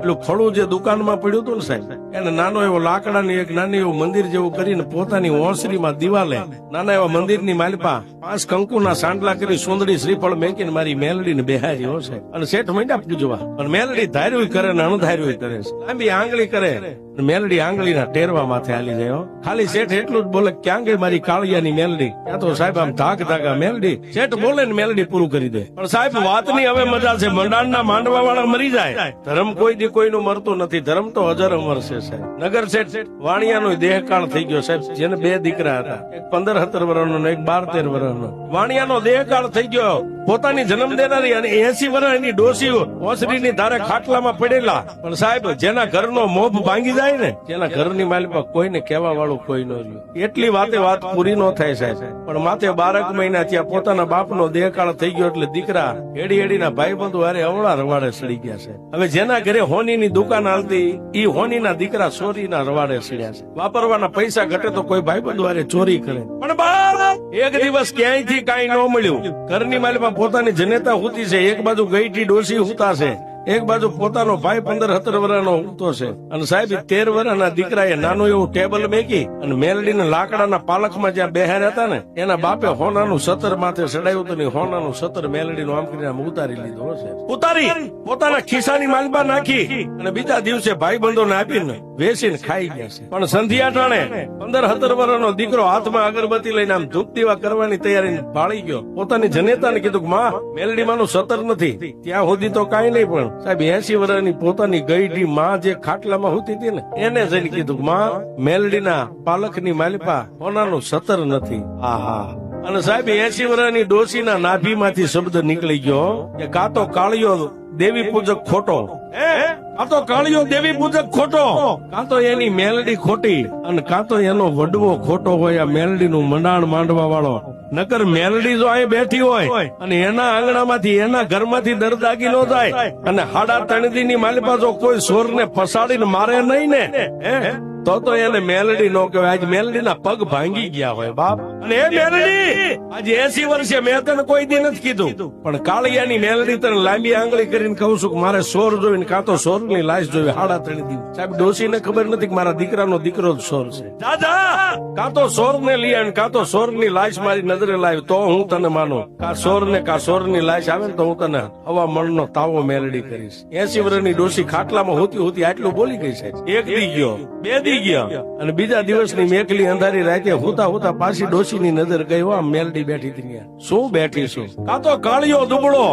પેલું ફળું જે દુકાનમાં પડ્યું હતું ને સાહેબ, એને નાનો એવો લાકડાની એક નાની એવું મંદિર જેવું કરીને પોતાની ઓસરીમાં દિવાલે નાના એવા મંદિરની માલિપા 5 કંકુના સાંડલા કરી સુંદરી શ્રીફળ મેકીને મારી મેલડીને બેહારી હો સાહેબ. અને શેઠ મંડ્યા પૂજવા, પણ મેલડી ધાર્યું કરે ને અણધાર્યું કરે છે. લાંબી આંગળી કરે, મેલડી આંગળીના ટેરવા માથે હાલી જાય. ખાલી શેઠ એટલું જ બોલે, ક્યાં ગઈ મારી કાળિયાની મેલડી? ત્યાં તો સાહેબ આમ ધાક ધાકા મેલડી. શેઠ બોલે ને મેલડી પૂરું કરી દે. પણ સાહેબ વાતની હવે મજા છે, મંડાણના માંડવા વાળા મરી જાય, ધર્મ કોઈ દી કોઈનું મરતું નથી. ધર્મ તો અજર અમર છે સાહેબ. નગર શેઠ વાણિયાનો દેહકાળ થઈ ગયો સાહેબ, જેને 2 દીકરા હતા, એક 15-17 વર્ષનો ને એક 12-13 વર્ષનો. વાણિયાનો દેહકાળ થઈ ગયો. પોતાની જન્મ દેનારી અને 80 વર્ષની ડોસી ઓસરીની ધારે ખાટલામાં પડેલા. પણ સાહેબ જેના ઘરનો મોભ ભાંગી જાય ને, જેના ઘરની માલિપા કોઈને કહેવા વાળું કોઈ ન રહ્યું. એટલી વાતે વાત પૂરી ન થાય સાહેબ. પણ માથે 12 મહિના ત્યાં પોતાના બાપનો દેહકાળ થઈ ગયો એટલે દીકરા એડીના ભાઈબંધુ હારે અવળા રવાડે સડી ગયા છે. હવે જેના ઘરે હોનીની દુકાન હાલતી, ઈ હોનીના દીકરા ચોરીના રવાડે સડ્યા છે. વાપરવાના પૈસા ઘટે તો કોઈ ભાઈબંધુ હારે ચોરી કરે. પણ એક દિવસ ક્યાંયથી કાંઈ ન મળ્યું. ઘરની માલિપા પોતાની જનેતા હુતી છે, એક બાજુ ગઈઠી ડોસી હુતા છે, એક બાજુ પોતાનો ભાઈ 15-17 વર્ષનો ઉગતો છે. અને સાહેબ 13 વર્ષના દીકરાએ નાનું એવું ટેબલ મેકી અને મેલડીના લાકડાના પાલખમાં જ્યાં બેહાર્યા હતા ને, એના બાપે હોનાનું સતર માથે ચડાવ્યું હતું ને હોનાનું સતર મેલડીનું આમ કરીને ઉતારી લીધો છે. ઉતારી પોતાના ખિસ્સાની માલબા નાખી અને બીજા દિવસે ભાઈબંધોને આપીને વેચીને ખાઈ ગયા છે. પણ સંધ્યા ટાણે 15-17 વર્ષનો દીકરો હાથમાં અગરબત્તી લઈને આમ ધૂપ દીવા કરવાની તૈયારી ભાળી ગયો. પોતાની જનેતાને કીધું કે માં, મેલડીમાંનું સતર નથી. ત્યાં સુધી તો કાંઈ નહીં, પણ સાહેબ 80 વર્ષની પોતાની ગઈઢી માં જે ખાટલામાં હોતી હતી ને, એને જઈને કીધું માં, મેલડીના પાલખની માલિપા હોનાનું સતર નથી. આહા. અને સાહેબ 80 વર્ષની ડોસીના નાભીમાંથી શબ્દ નીકળી ગયો કે કાં તો કાળિયો દેવી પૂજક ખોટો, કાં તો કાળિયો દેવી પૂજક ખોટો, કાં તો એની મેલડી ખોટી, અને કાં તો એનો વડવો ખોટો હોય આ મેલડીનું મંડાણ માંડવા વાળો. નકર મેલડી જો અહીં બેઠી હોય અને એના આંગણામાંથી એના ઘરમાંથી દરદાગી ન જાય અને 3.5 ની માલિપા જો કોઈ સોરને ફસાડીને મારે નહીં ને, તો એને મેલડી નો કહેવાય. આજ મેલડીના પગ ભાંગી ગયા હોય બાપ. અને એ મેલડી આજે 80 વર્ષે મેં તને કોઈ દી નથી કીધું, પણ કાળિયાની મેલડી તને લાંબી આંગળી કરીને કહું છું કે મારે સોર જોઈને કાં તો સોરની લાશ જોઈ 3.5 દિવસ. સાહેબ ડોશીને ખબર નથી કે મારા દીકરાનો દીકરો જ સોર છે. દાદા કાં તો સોરને લઈ આવે, કાં તો સોરની લાશ મારી નજરે લાવી તો હું તને માનું. કાં સોરને કાં સોરની લાશ આવે ને તો હું તને હવામણનો તાવો મેલડી કરીશ. 80 વર્ષની ડોશી ખાટલામાં હોતી આટલું બોલી ગઈ છે. એક દી ગયો, 2 દી ગયા, અને બીજા દિવસની મેકલી અંધારી રાતે હોતા પાછી ડોશીની નજર ગઈ. આમ મેલડી બેઠી હતી. શું બેઠી છું? કાં તો કાળિયો દુબળો,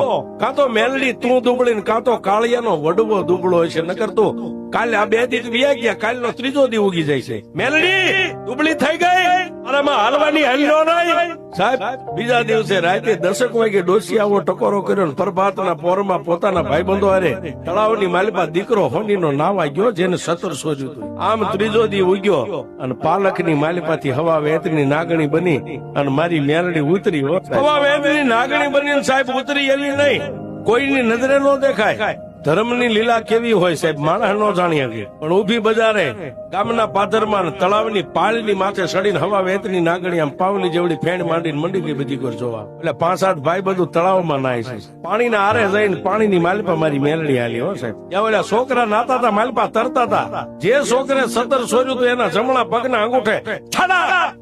કાં તો મેલડી તું દુબળી, ને કાં તો કાળિયાનો વડવો દુબળો છે. નકર તો કાલે આ 2 દી વ્યા ગયા, કાલનો 3જો દી ઉગી જાય છે. મેલડી દુબળી થઈ ગઈ, આમાં હાલવાની હલ્લો નહીં. સાહેબ બીજા દિવસે રાતે 10 વાગે ડોશી આવો ટકોરો કર્યો ને પ્રભાતના પોરમાં પોતાના ભાઈબંધો હારે તળાવની માલિપા દીકરો હોનીનો નાવા ગયો, જેને સતર સોજ્યું હતું. આમ 3જો દી ઉગ્યો અને પાલખની માલિપાથી હવા વેતની નાગણી બની અને મારી મેલડી ઉતરી. હવા વેતની નાગણી બની સાહેબ ઉતરી એવી નહીં, કોઈની નજરે ન દેખાય. ધર્મની લીલા કેવી હોય સાહેબ, માણસ ન જાણી શકે. પણ ઉભી બજારે ગામના પાદરમાં તળાવની પાળની માથે સડીને હવા વેતની નાગણી આમ પાવલી જેવડી ફેણ માંડીને મંડી ગઈ બધી ઘર જોવા. એટલે 5-7 ભાઈ બધું તળાવમાં નાય છે. પાણીના આરે જઈને પાણીની માલિપા મારી મેલડી હાલી હો સાહેબ. ત્યાં ઓલા છોકરા નાતા હતા, માલિપા તરતા હતા. જે છોકરે સતર સોર્યું હતું એના જમણા પગના અંગૂઠે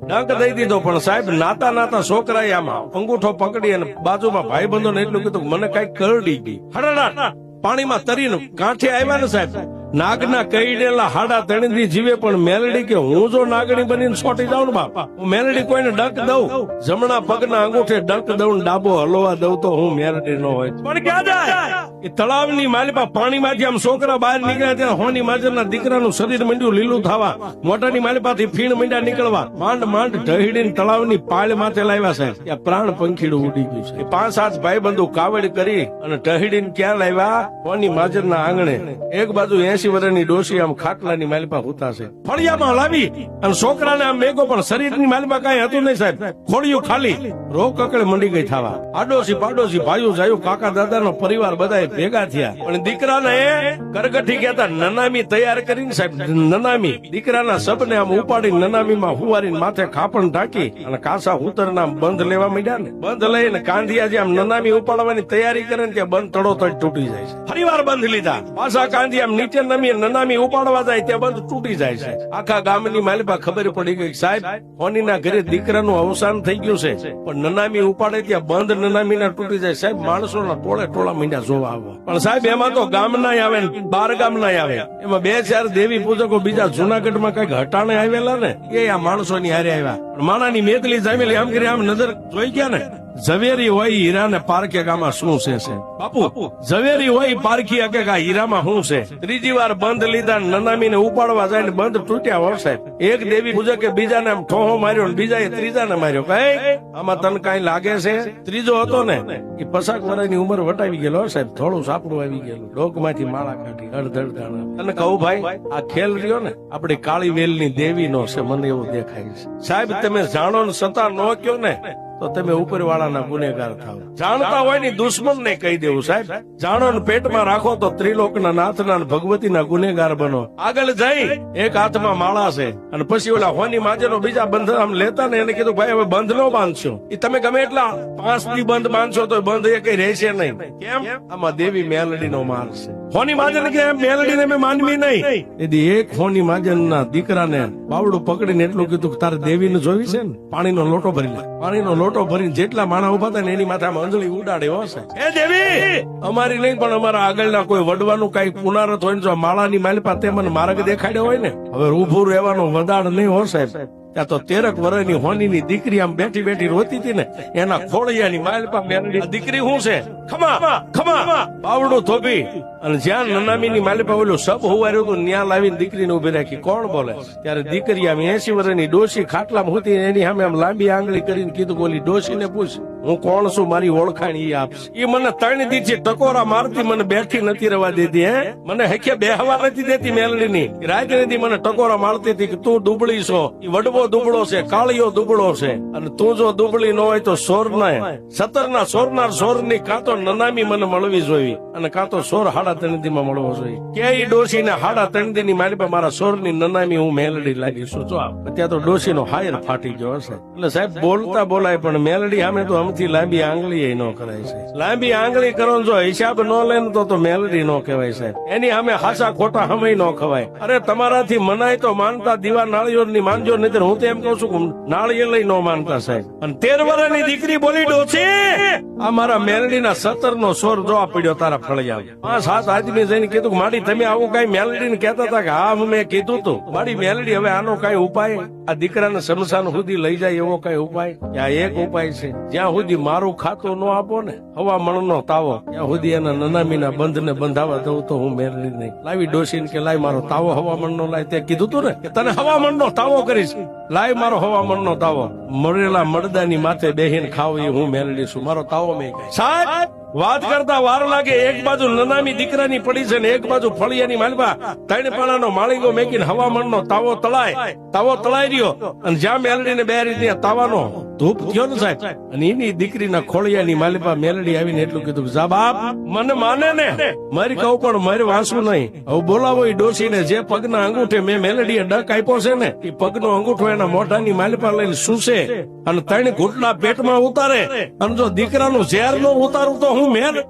ડંક દઈ દીધો. પણ સાહેબ નાતા છોકરાએ આમાં અંગૂઠો પકડી અને બાજુમાં ભાઈબંધોને એટલું કીધું મને કઈ કરડી ગઈ. હડાડા પાણીમાં તરીને કાંઠે આવ્યા ને સાહેબ, નાગના કઈડેલા 3.5 દી જીવે. પણ મેલડી કે હું જો નાગણી બનીને છોટી જાઉં ને બાપા, હું મેલડી કોઈને ડંક દઉં, જમણા પગના અંગૂઠે ડંક દઉં, ડાબો હલવા દઉં તો હું મેલડી ન હોય. પણ ક્યાં જાય? એ તળાવની માલિપા પાણીમાંથી આમ છોકરા બહાર નીકળ્યા ત્યાં હોની માજરના દીકરાનું શરીર મંડ્યું લીલું થવા, મોટાની માલિપાથી ફીણ મંડ્યા નીકળવા. માંડ ઢહીડીને તળાવની પાળ માથે લાવ્યા સાહેબ. ત્યાં પ્રાણ પંખીડું ઉડી ગયું છે. 5-7 ભાઈબંધુ કાવડ કરી અને ઢહીડીને ક્યાં લાવ્યા? હોની માજરના આંગણે. એક બાજુ 80 વર્ષની ડોશી આમ ખાટલાની માલિપા હોતા છે. ફળિયામાં લાવી અને છોકરાને આમ મેગો, પણ શરીરની માલિપા કઈ હતું નહીં સાહેબ. ખોડિયું ખાલી રોગ કકડે મંડી ગઈ થવા. આડોશી પાડોશી ભાઈઓ જાયું કાકા દાદાનો પરિવાર બધા ભેગા થયા પણ દીકરાને કરગઠી કહેતા નનામી તૈયાર કરીને સાહેબ નનામી દીકરાના સબને આમ ઉપાડી નનામીમાં હુવારીને માથે ખાપણ ઢાંકી અને કાસા ઉતરના બંધ લેવા માંડ્યા ને બંધ લઈને કાંધિયાજી આમ નનામી ઉપાડવાની તૈયારી કરે ને ત્યાં બંધ તડોતડ તૂટી જાય છે ફરી વાર બંધ લીધા પાછા કાંધી આમ નીચે નમી નનામી ઉપાડવા જાય ત્યાં બંધ તૂટી જાય છે આખા ગામની માલિપા ખબર પડી ગઈ સાહેબ હોનીના ઘરે દીકરાનું અવસાન થઈ ગયું છે પણ નનામી ઉપાડે ત્યાં બંધ નનામીના તૂટી જાય સાહેબ માણસોના ટોળે ટોળા મીંડા જોવા આવવા પણ સાહેબ એમાં તો ગામના આવે ને બાર ગામના આવે એમાં 2-4 દેવી પૂજકો બીજા જુનાગઢમાં કઈક હટાણે આવેલા ને એ આ માણસોની હારે આવ્યા માણાની મેદલી જામેલી આમ કરી આમ નજર જોઈ ગયા ને ઝવેરી હોય હીરાને પારખે ગામાં શું છે બાપુ ઝવેરી હોય પારખી હકે કે આ હીરામાં શું છે ત્રીજી વાર બંધ લીધા નનામીને ઉપાડવા જાય ને બંધ તૂટ્યા હોય સાહેબ એક દેવી પૂજકે બીજાને આમ ઠોહો માર્યો ને બીજાએ ત્રીજાને માર્યો કઈ આમાં તને કઈ લાગે છે ત્રીજો હતો ને એ 50 વર્ષની ઉંમર વટાવી ગયેલો સાહેબ થોડું સાપડું આવી ગયેલું ડોકમાંથી માળા કાઢી અડધડ ગાણા તને કહું ભાઈ આ ખેલ રહ્યો ને આપડી કાળી વેલની દેવી નો છે મને એવું દેખાય છે સાહેબ તમે જાણો ને સતા નો કયો ને તો તમે ઉપરવાળાના ગુનેગાર થાવ જાણતા હોય ને દુશ્મન ને કહી દેવું સાહેબ જાણો ને પેટમાં રાખો તો ત્રિલોકના નાથના ભગવતીના ગુનેગાર બનો આગળ જઈ એક હાથમાં માળા છે અને પછી ઓલા હોની માજેનો બીજા બંધ આમ લેતા ને એને કીધું ભાઈ હવે બંધ નો બાંધશો એ તમે ગમે એટલા 5 દી બંધ બાંધશો તો બંધ એ કઈ રહેશે નહીં કેમ આમાં દેવી મેલડી નો માર છે હોની માજન કે મેલડીને મેં માનવી નહીં એદી એક હોની માજનના દીકરાને બાવડું પકડીને એટલું કીધું કે તારે દેવીને જોવી છે ને પાણીનો લોટો ભરી લે પાણીનો લોટો ભરીને જેટલા માણા ઉભા થાય ને એની માથે આમ અંજળી ઉડાડે હશે એ દેવી અમારી નહીં પણ અમારા આગળના કોઈ વડવાનું કઈ પુનારત હોય ને જો માળાની માલિપા તે મને માર્ગ દેખાડ્યો હોય ને હવે ઉભું રહેવાનો વદાડ નહીં હો સાહેબ ત્યાં તો 13 વર્ષની હોનીની દીકરી આમ બેઠી બેઠી રોતી હતી ને એના ખોળિયાની માલિપા મેલડી દીકરી શું છે ખમા ખમા બાવડું થોભી અને જ્યાં નનામીની માલિપા ઓલું સબ હોવાર્યું હતું ત્યાં લાવીને દીકરીને ઉભી રાખી કોણ બોલે ત્યારે દીકરી આમ 80 વર્ષની ડોશી ખાટલામાં હતી એની સામે આમ લાંબી આંગળી કરીને કીધું બોલી ડોશીને પૂછ હું કોણ છું મારી ઓળખાણ ઈ આપશે એ મને 3 દીથી ટકોરા મારતી મને બેઠી નથી રહેવા દેતી હે મને હકે બેહવા નથી દેતી મેલડીની રાત નથી મને ટકોરા મારતી હતી કે તું દુબળી છો ઈ વડવો દુબળો છે કાળિયો દુબળો છે અને તું જો દુબળી ન હોય તો સોર ના 17 સોરનાર સોરની કાં તો નનામી મને મળવી જોઈએ અને કાં તો સોર 3.5 દી માં મળવો જોઈએ કે ઈ ડોશી ને 3.5 દી ની મારી પર મારા સોર ની નનામી હું મેલડી લાગી છું જો અત્યારે તો ડોશી નો હાયર ફાટી ગયો હશે એટલે સાહેબ બોલતા બોલાય પણ મેલડી સામે તો અમથી લાંબી આંગળી ન કરાય છે લાંબી આંગળી કરો જો હિસાબ ન લે તો મેલડી નો કહેવાય સાહેબ એની સામે હાસા ખોટા સમય ન ખવાય અરે તમારાથી મનાય તો માનતા દીવા નાળિયેર ની માનજો નહીં હું તો એમ કઉ છું નાળિયેર લઈ ન માનતા સાહેબ અને 13 વર્ષની દીકરી બોલી ડોશી આ મારા મેલડી ના 17 નો સોર જોવા પડ્યો તારા ફળિયા 5-7 આદમી જઈને કીધું માડી તમે આવું કઈ મેલડી ને કહેતા હતા કે હા મેં કીધું તું માડી મેલડી હવે આનો કઈ ઉપાય આ દીકરાને શમશાન સુધી લઈ જાય એવો કઈ ઉપાય આ એક ઉપાય છે જ્યાં સુધી મારું ખાતું ન આપો ને હવામણ નો તાવો ત્યાં સુધી એના નનામીના બંધ ને બંધાવા દઉં તો હું મેલડી નહીં લાવી ડોશી કે લાય મારો તાવો હવામણ નો લાય તે કીધું તું ને કે તને હવામણ નો તાવો કરીશ લાય મારો હવામણ નો તાવો મરેલા મરદાની માથે બેહીને ખાવ એ હું મેલડી છું મારો તાવો મેં સાહેબ વાત કરતા વાર લાગે એક બાજુ નનામી દીકરાની પડી છે ને એક બાજુ ફળિયાની માલપા 3 પાણાનો માળીંગો મેકીને હવામણનો તાવો તળાઈ રહ્યો અને જ્યાં મેલડી ને 2 રીતે તાવાનો ધૂપ થયો ને સાહેબ અને એની દીકરીના ખોળિયાની માલપા મેલડી આવીને એટલું કીધું જા બાપ મને માને ને મારી કહું પણ મારે વાંસવું નહીં હવે બોલાવો એ ડોશી ને જે પગના અંગૂઠે મેં મેલડીએ ડક આપ્યો છે ને એ પગનો અંગૂઠો એના મોઢાની માલપા લઈને સૂસે અને 3 ઘૂંટડા પેટમાં ઉતારે અને જો દીકરાનું ઝેર નો ઉતારું તો હું મેલ